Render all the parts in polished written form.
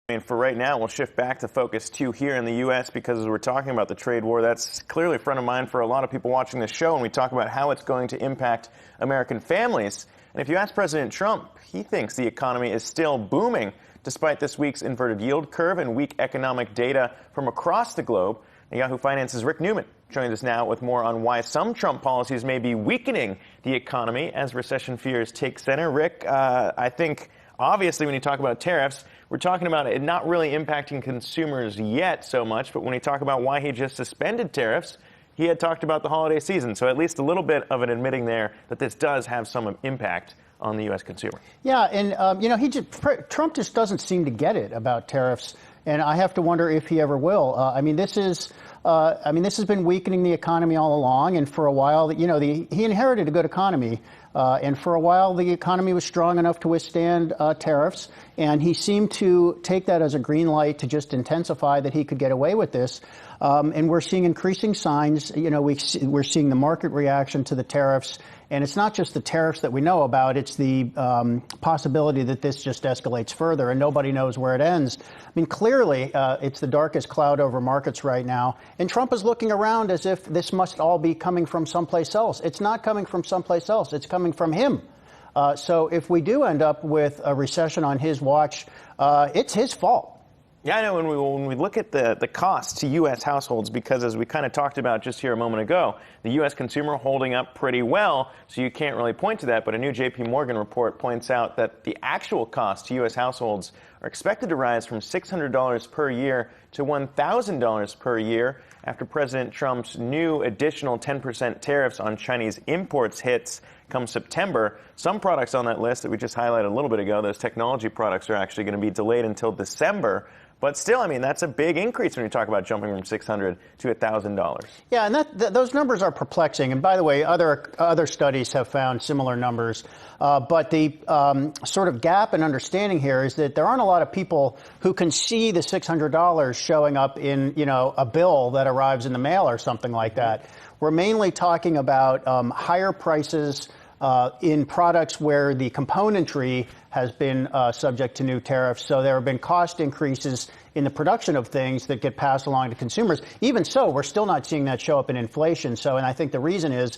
For right now, we'll shift back to focus two here in the U.S. because as we're talking about the trade war, that's clearly front of mind for a lot of people watching this show, and we talk about how it's going to impact American families. And if you ask President Trump, he thinks the economy is still booming despite this week's inverted yield curve and weak economic data from across the globe. And Yahoo Finance's Rick Newman joins us now with more on why some Trump policies may be weakening the economy as recession fears take center. Rick, I think obviously when you talk about tariffs, we're talking about it not really impacting consumers yet so much, but when we talk about why he just suspended tariffs, he had talked about the holiday season. So at least a little bit of an admitting there that this does have some impact on the U.S. consumer. Yeah, and, Trump just doesn't seem to get it about tariffs, and I have to wonder if he ever will. This has been weakening the economy all along, and for a while, he inherited a good economy. And for a while, the economy was strong enough to withstand tariffs, and he seemed to take that as a green light to just intensify that he could get away with this. And we're seeing increasing signs. We're seeing the market reaction to the tariffs. And it's not just the tariffs that we know about. It's the possibility that this just escalates further and nobody knows where it ends. I mean, clearly, it's the darkest cloud over markets right now. And Trump is looking around as if this must all be coming from someplace else. It's not coming from someplace else. It's coming from him. So if we do end up with a recession on his watch, it's his fault. Yeah, I know when we look at the cost to U.S. households, because as we kind of talked about just here a moment ago, the U.S. consumer holding up pretty well, so you can't really point to that. But a new J.P. Morgan report points out that the actual cost to U.S. households are expected to rise from $600 per year to $1,000 per year after President Trump's new additional 10% tariffs on Chinese imports hits come September. Some products on that list that we just highlighted a little bit ago, those technology products, are actually going to be delayed until December. But still, I mean, that's a big increase when you talk about jumping from $600 to $1,000. Yeah, and those numbers are perplexing. And by the way, other studies have found similar numbers. But the sort of gap in understanding here is that there aren't a lot of people who can see the $600 showing up in, a bill that arrives in the mail or something like that. We're mainly talking about higher prices in products where the componentry has been subject to new tariffs. So there have been cost increases in the production of things that get passed along to consumers. Even so, we're still not seeing that show up in inflation. So, and I think the reason is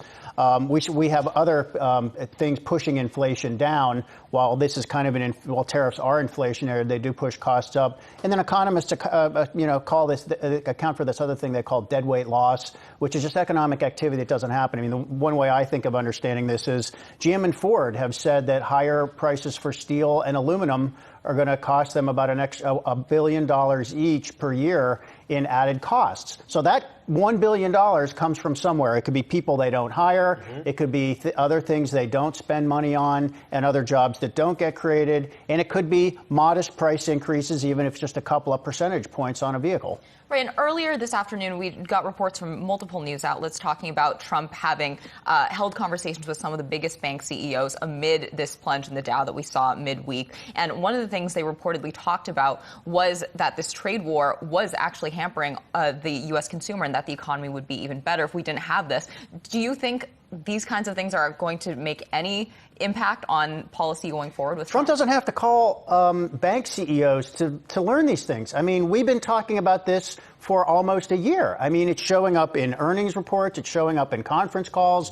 we have other things pushing inflation down. While this is kind of while tariffs are inflationary, they do push costs up. And then economists, call this account for this other thing they call deadweight loss, which is just economic activity that doesn't happen. I mean, the one way I think of understanding this is GM and Ford have said that higher prices for steel and aluminum are going to cost them about an extra $1 billion each per year in added costs. So that $1 billion comes from somewhere. It could be people they don't hire. It could be other things they don't spend money on and other jobs that don't get created. And it could be modest price increases, even if it's just a couple of percentage points on a vehicle. Right, and earlier this afternoon, we got reports from multiple news outlets talking about Trump having held conversations with some of the biggest bank CEOs amid this plunge in the Dow that we saw midweek. And one of the things they reportedly talked about was that this trade war was actually hampering the U.S. consumer and that the economy would be even better if we didn't have this. Do you think these kinds of things are going to make any impact on policy going forward with Trump? Doesn't have to call bank CEOs to learn these things. I mean, we've been talking about this for almost a year. I mean, it's showing up in earnings reports. It's showing up in conference calls.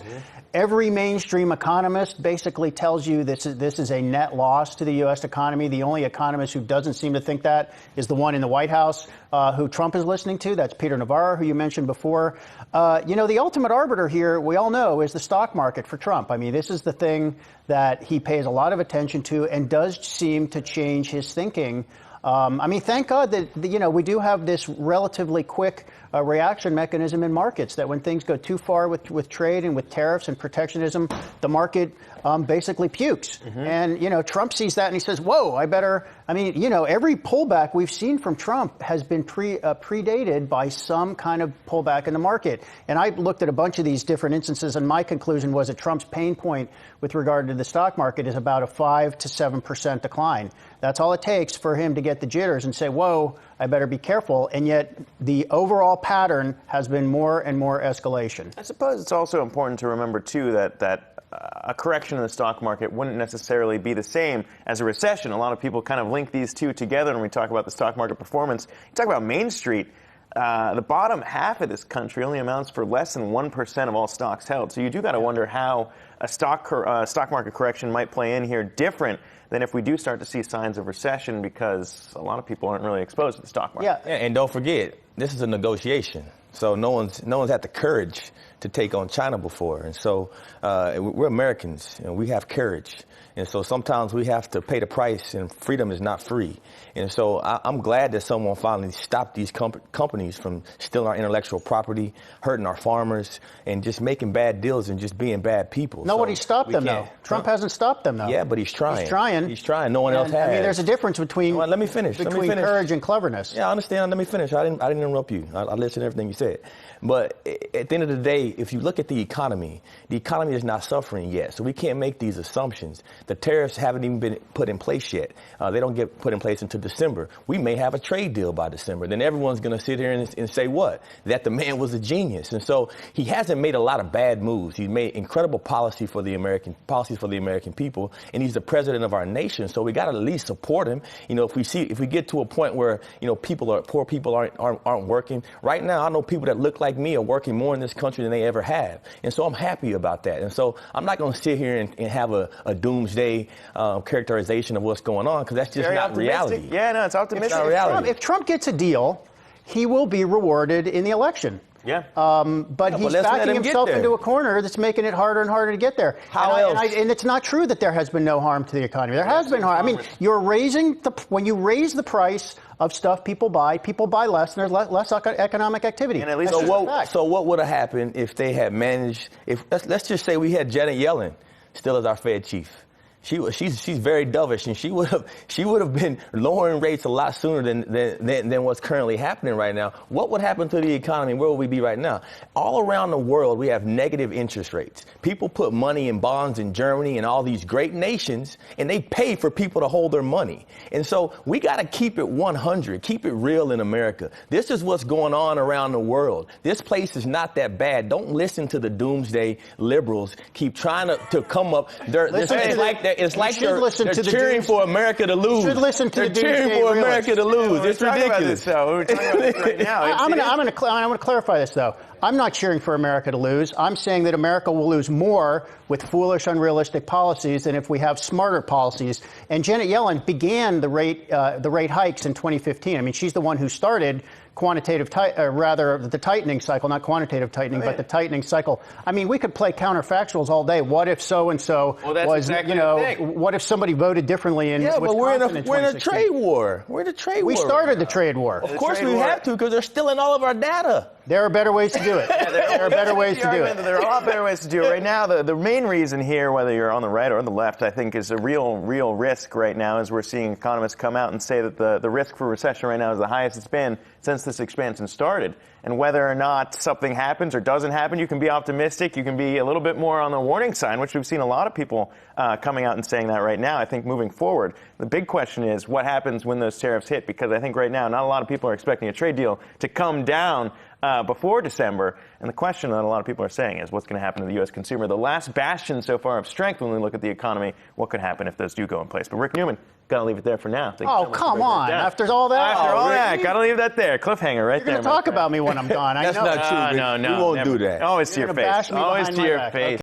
Every mainstream economist basically tells you this is a net loss to the U.S. economy. The only economist who doesn't seem to think that is the one in the White House who Trump is listening to. That's Peter Navarro, who you mentioned before. The ultimate arbiter here, we all know, is the stock market for Trump. I mean, this is the thing that he pays a lot of attention to and does seem to change his thinking. Thank God that, we do have this relatively quick reaction mechanism in markets, that when things go too far with trade and with tariffs and protectionism, the market basically pukes. And, Trump sees that and he says, whoa, every pullback we've seen from Trump has been predated by some kind of pullback in the market. And I looked at a bunch of these different instances, and my conclusion was that Trump's pain point with regard to the stock market is about a 5 to 7% decline. That's all it takes for him to get the jitters and say, whoa, I better be careful. And yet the overall pattern has been more and more escalation. I suppose it's also important to remember, too, that a correction in the stock market wouldn't necessarily be the same as a recession. A lot of people kind of link these two together when we talk about the stock market performance. You talk about Main Street. The bottom half of this country only amounts for less than 1% of all stocks held. So you do got to wonder how a stock market correction might play in here different than if we do start to see signs of recession, because a lot of people aren't really exposed to the stock market. Yeah, and don't forget, this is a negotiation. So no one's had the courage to take on China before. And so we're Americans, and we have courage. And so sometimes we have to pay the price, and freedom is not free. And so I'm glad that someone finally stopped these companies from stealing our intellectual property, hurting our farmers, and just making bad deals and just being bad people. Nobody stopped them, though. Trump hasn't stopped them, though. Yeah, but he's trying. He's trying. He's trying. No one else has. I mean, there's a difference between, let me finish. between courage and cleverness. Yeah, I understand. Let me finish. I didn't interrupt you. I listened to everything you said. But at the end of the day, if you look at the economy is not suffering yet. So we can't make these assumptions. The tariffs haven't even been put in place yet. They don't get put in place until December. We may have a trade deal by December. Then everyone's going to sit here and say what? That the man was a genius. And so he hasn't made a lot of bad moves. He's made incredible policies for the American people, and he's the president of our nation. So we got to at least support him. You know, if we get to a point where, you know, poor people aren't working. Right now, I know people that look like me are working more in this country than they ever have. And so I'm happy about that. And so I'm not going to sit here and have a doomsday characterization of what's going on, because that's just Very not optimistic. reality. Yeah, no, it's optimistic. It's not reality. If Trump gets a deal, he will be rewarded in the election. Yeah. But he's backing himself into a corner that's making it harder and harder to get there. How else? And it's not true that there has been no harm to the economy. There has been harm. I mean, when you raise the price of stuff people buy less, and there's less economic activity. And at least so what would have happened if they had managed? Let's just say we had Janet Yellen still as our Fed chief. She's very dovish, and she would have been lowering rates a lot sooner than what's currently happening right now. What would happen to the economy? Where would we be right now? All around the world, we have negative interest rates. People put money in bonds in Germany and all these great nations, and they pay for people to hold their money. And so we got to keep it 100, keep it real in America. This is what's going on around the world. This place is not that bad. Don't listen to the doomsday liberals. Keep trying to come up. It's like they're cheering for America to lose. They're cheering for America to lose. It's ridiculous. We're talking about this right now. I'm going to clarify this, though. I'm not cheering for America to lose. I'm saying that America will lose more with foolish, unrealistic policies than if we have smarter policies. And Janet Yellen began the rate hikes in 2015. I mean, she's the one who started the tightening cycle, not quantitative tightening, but the tightening cycle. I mean, we could play counterfactuals all day. What if so-and-so was, what if somebody voted differently in Wisconsin but we're in a 2016? trade war. We're in a trade war. We started the trade war. Of course we have to, because they're stealing all of our data. There are better ways to do it. There are better ways to do it. There are a lot better ways to do it. Right now, the main reason here, whether you're on the right or the left, I think is a real risk right now, as we're seeing economists come out and say that the risk for recession right now is the highest it's been since this expansion started. And whether or not something happens or doesn't happen, you can be optimistic. You can be a little bit more on the warning sign, which we've seen a lot of people coming out and saying that right now. I think moving forward, the big question is what happens when those tariffs hit, because I think right now not a lot of people are expecting a trade deal to come down before December. And the question that a lot of people are saying is what's going to happen to the U.S. consumer? The last bastion so far of strength when we look at the economy, what could happen if those do go in place? But Rick Newman, got to leave it there for now. Oh, come on. After all that? After all that, got to leave that there. Cliffhanger right there. You're going to talk about me when I'm gone. That's not true. No, we won't do that. Always to your face. Always to your face.